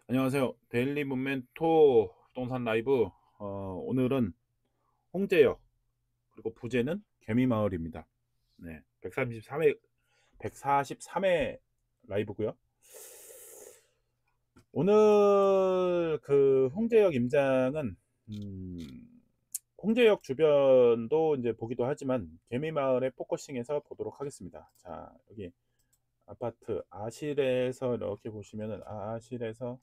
안녕하세요. 데일리 문멘토 부동산 라이브. 오늘은 홍제역 그리고 부제는 개미마을입니다. 네, 133회 143회 라이브고요. 오늘 그 홍제역 임장은 홍제역 주변도 이제 보기도 하지만 개미마을에 포커싱해서 보도록 하겠습니다. 자, 여기 아파트 아실에서 이렇게 보시면은 아실에서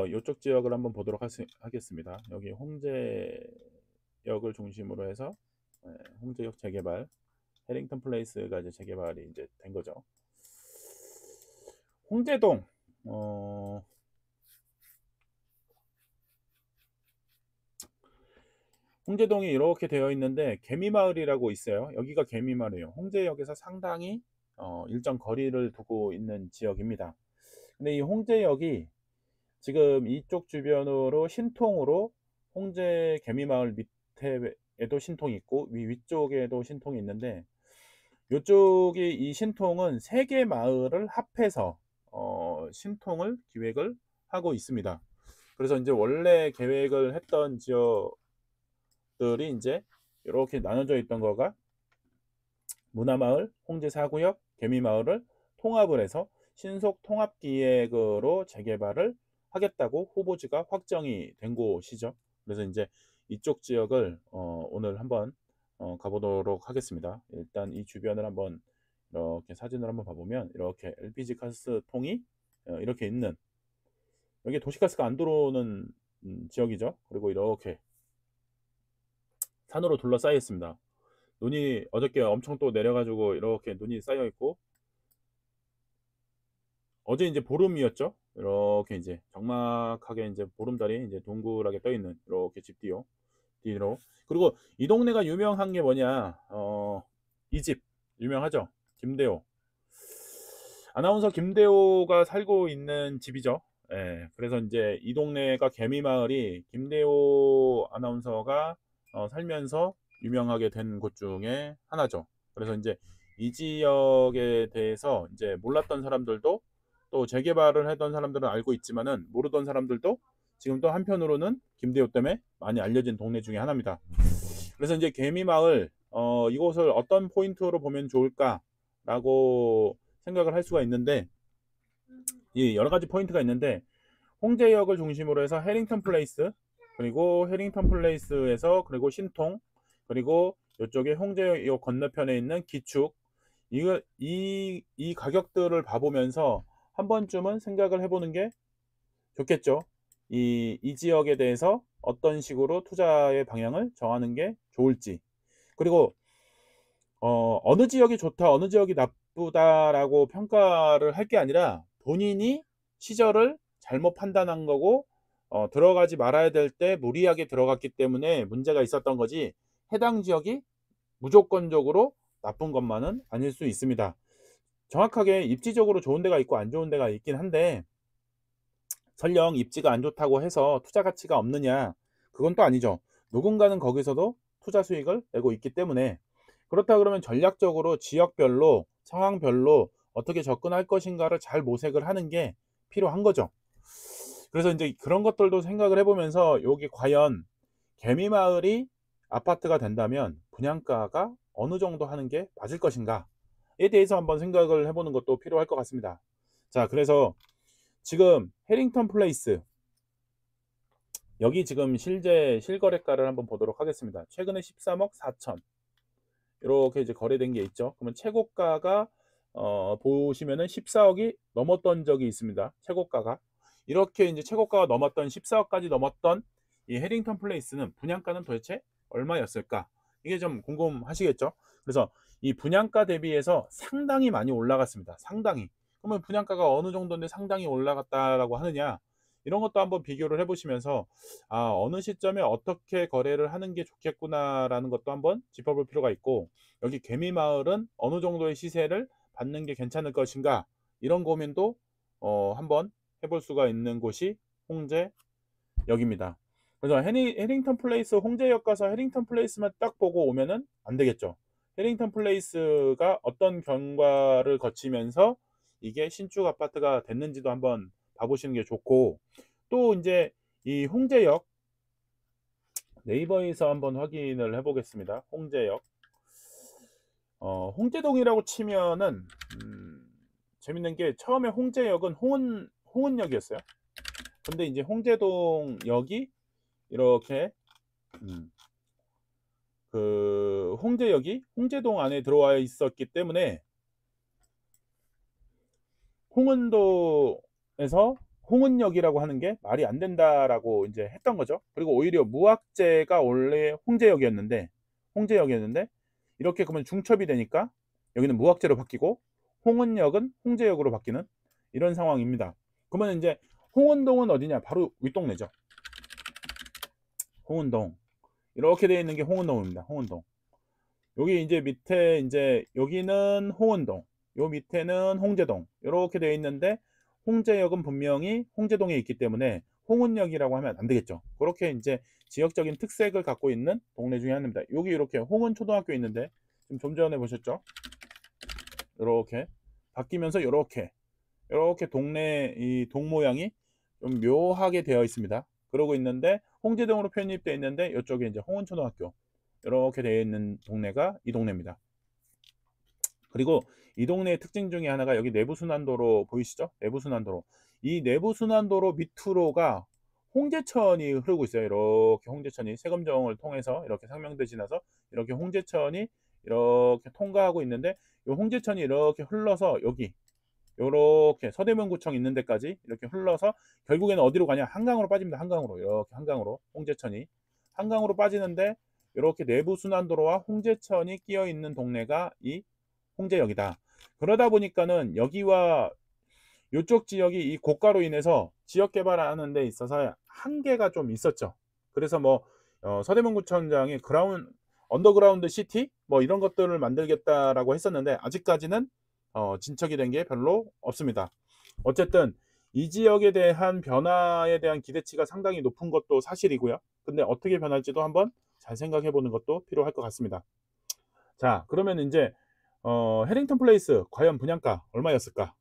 이쪽 지역을 한번 보도록 하겠습니다. 여기 홍제역을 중심으로 해서 홍제역 재개발, 해링턴 플레이스가 이제 재개발이 이제 된 거죠. 홍제동, 홍제동이 이렇게 되어 있는데 개미마을이라고 있어요. 여기가 개미마을이에요. 홍제역에서 상당히 일정 거리를 두고 있는 지역입니다. 근데 이 홍제역이 지금 이쪽 주변으로 신통으로 홍제 개미마을 밑에도 신통이 있고 위쪽에도 신통이 있는데, 이쪽이 이 신통은 세 개 마을을 합해서 신통을 기획을 하고 있습니다. 그래서 이제 원래 계획을 했던 지역들이 이제 이렇게 나눠져 있던 거가 문화마을, 홍제 4구역, 개미마을을 통합을 해서 신속 통합기획으로 재개발을 하겠다고 후보지가 확정이 된 곳이죠. 그래서 이제 이쪽 지역을 오늘 한번 가보도록 하겠습니다. 일단 이 주변을 한번 이렇게 사진을 한번 봐보면 이렇게 LPG 가스 통이 이렇게 있는, 여기 도시가스가 안 들어오는 지역이죠. 그리고 이렇게 산으로 둘러싸여 있습니다. 눈이 어저께 엄청 또 내려가지고 이렇게 눈이 쌓여 있고, 어제 이제 보름이었죠. 이렇게 이제 적막하게 이제 보름달이 이제 동그랗게 떠 있는 이렇게 집 뒤로. 그리고 이 동네가 유명한 게 뭐냐? 이 집 유명하죠. 김대호 아나운서, 김대호가 살고 있는 집이죠. 예, 그래서 이제 이 동네가 개미마을이 김대호 아나운서가 살면서 유명하게 된 곳 중에 하나죠. 그래서 이제 이 지역에 대해서 이제 몰랐던 사람들도, 또 재개발을 했던 사람들은 알고 있지만은 모르던 사람들도 지금 또 한편으로는 김대호 때문에 많이 알려진 동네 중에 하나입니다. 그래서 이제 개미마을, 이곳을 어떤 포인트로 보면 좋을까라고 생각을 할 수가 있는데, 이 여러 가지 포인트가 있는데, 홍제역을 중심으로 해서 해링턴 플레이스, 그리고 해링턴 플레이스에서 그리고 신통, 그리고 이쪽에 홍제역 건너편에 있는 기축, 이 가격들을 봐보면서 한 번쯤은 생각을 해보는 게 좋겠죠. 이 지역에 대해서 어떤 식으로 투자의 방향을 정하는 게 좋을지, 그리고 어느 지역이 좋다, 어느 지역이 나쁘다라고 평가를 할 게 아니라 본인이 시절을 잘못 판단한 거고, 들어가지 말아야 될 때 무리하게 들어갔기 때문에 문제가 있었던 거지, 해당 지역이 무조건적으로 나쁜 것만은 아닐 수 있습니다. 정확하게 입지적으로 좋은 데가 있고 안 좋은 데가 있긴 한데, 설령 입지가 안 좋다고 해서 투자 가치가 없느냐, 그건 또 아니죠. 누군가는 거기서도 투자 수익을 내고 있기 때문에, 그렇다 그러면 전략적으로 지역별로 상황별로 어떻게 접근할 것인가를 잘 모색을 하는 게 필요한 거죠. 그래서 이제 그런 것들도 생각을 해보면서, 여기 과연 개미마을이 아파트가 된다면 분양가가 어느 정도 하는 게 맞을 것인가에 대해서 한번 생각을 해보는 것도 필요할 것 같습니다. 자, 그래서 지금 해링턴 플레이스, 여기 지금 실거래가를 한번 보도록 하겠습니다. 최근에 13억 4천 이렇게 이제 거래된 게 있죠. 그러면 최고가가 보시면은 14억이 넘었던 적이 있습니다. 최고가가 이렇게 이제 최고가가 넘었던 14억까지 넘었던 이 해링턴 플레이스는 분양가는 도대체 얼마였을까? 이게 좀 궁금하시겠죠? 그래서 이 분양가 대비해서 상당히 많이 올라갔습니다. 상당히. 그러면 분양가가 어느 정도인데 상당히 올라갔다라고 하느냐? 이런 것도 한번 비교를 해보시면서, 어느 시점에 어떻게 거래를 하는 게 좋겠구나라는 것도 한번 짚어볼 필요가 있고, 여기 개미마을은 어느 정도의 시세를 받는 게 괜찮을 것인가, 이런 고민도 한번 해볼 수가 있는 곳이 홍제역입니다. 그래서 해링턴 플레이스 홍제역 가서 해링턴 플레이스만 딱 보고 오면은 안 되겠죠. 해링턴 플레이스가 어떤 경과를 거치면서 이게 신축 아파트가 됐는지도 한번 봐보시는 게 좋고, 또 이제 이 홍제역 네이버에서 한번 확인을 해보겠습니다. 홍제역 홍제동이라고 치면은 재밌는 게 처음에 홍제역은 홍은역이었어요. 근데 이제 홍제동역이 이렇게 그 홍제역이 홍제동 안에 들어와 있었기 때문에 홍은도에서 홍은역이라고 하는 게 말이 안 된다라고 이제 했던 거죠. 그리고 오히려 무학재가 원래 홍제역이었는데 이렇게 그러면 중첩이 되니까 여기는 무학재로 바뀌고 홍은역은 홍제역으로 바뀌는 이런 상황입니다. 그러면 이제 홍은동은 어디냐? 바로 윗동네죠. 홍은동. 이렇게 되어 있는 게 홍은동입니다. 홍은동. 여기 이제 밑에 이제 여기는 홍은동, 요 밑에는 홍제동 이렇게 되어 있는데 홍제역은 분명히 홍제동에 있기 때문에 홍은역이라고 하면 안 되겠죠. 그렇게 이제 지역적인 특색을 갖고 있는 동네 중에 하나입니다. 여기 이렇게 홍은초등학교 있는데 지금 좀 전에 보셨죠? 이렇게 바뀌면서 이렇게 동네 이 동 모양이 좀 묘하게 되어 있습니다. 그러고 있는데 홍제동으로 편입되어 있는데 이쪽에 이제 홍은초등학교 이렇게 되어 있는 동네가 이 동네입니다. 그리고 이 동네의 특징 중에 하나가 여기 내부순환도로 보이시죠? 내부순환도로. 이 내부순환도로 밑으로가 홍제천이 흐르고 있어요. 이렇게 홍제천이 세금정을 통해서 이렇게 상명대 지나서 이렇게 홍제천이 이렇게 통과하고 있는데 이 홍제천이 이렇게 흘러서 여기 이렇게 서대문구청 있는 데까지 이렇게 흘러서 결국에는 어디로 가냐? 한강으로 빠집니다. 한강으로. 이렇게 한강으로 홍제천이 한강으로 빠지는데 이렇게 내부순환도로와 홍제천이 끼어 있는 동네가 이 홍제역이다. 그러다 보니까는 여기와 이쪽 지역이 이 고가로 인해서 지역 개발하는 데 있어서 한계가 좀 있었죠. 그래서 뭐 서대문구청장이 언더그라운드 시티 뭐 이런 것들을 만들겠다라고 했었는데 아직까지는 진척이 된 게 별로 없습니다. 어쨌든 이 지역에 대한 변화에 대한 기대치가 상당히 높은 것도 사실이고요. 근데 어떻게 변할지도 한번 잘 생각해 보는 것도 필요할 것 같습니다. 자, 그러면 이제 해링턴 플레이스 과연 분양가 얼마였을까?